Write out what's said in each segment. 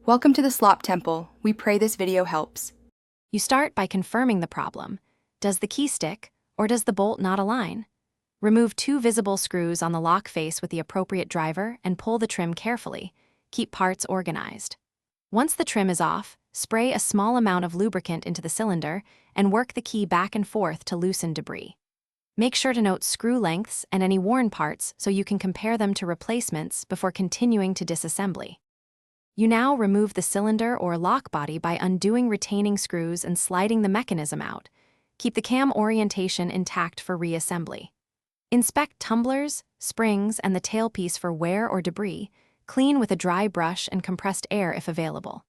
Welcome to the Slop Temple. We pray this video helps. You start by confirming the problem. Does the key stick, or does the bolt not align? Remove 2 visible screws on the lock face with the appropriate driver and pull the trim carefully. Keep parts organized. Once the trim is off, spray a small amount of lubricant into the cylinder and work the key back and forth to loosen debris. Make sure to note screw lengths and any worn parts so you can compare them to replacements before continuing to disassembly. You now remove the cylinder or lock body by undoing retaining screws and sliding the mechanism out. Keep the cam orientation intact for reassembly. Inspect tumblers, springs, and the tailpiece for wear or debris. Clean with a dry brush and compressed air if available.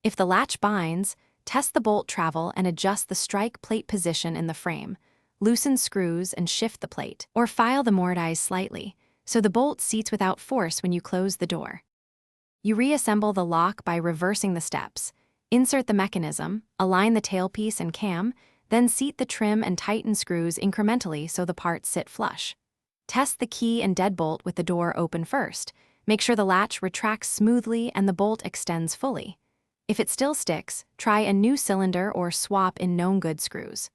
If the latch binds, test the bolt travel and adjust the strike plate position in the frame. Loosen screws and shift the plate, or file the mortise slightly, so the bolt seats without force when you close the door. You reassemble the lock by reversing the steps. Insert the mechanism, align the tailpiece and cam, then seat the trim and tighten screws incrementally so the parts sit flush. Test the key and deadbolt with the door open first. Make sure the latch retracts smoothly and the bolt extends fully. If it still sticks, try a new cylinder or swap in known good screws.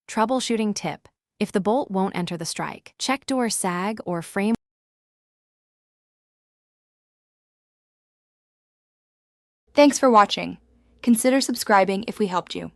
Troubleshooting tip: if the bolt won't enter the strike, check door sag or frame. Thanks for watching. Consider subscribing if we helped you.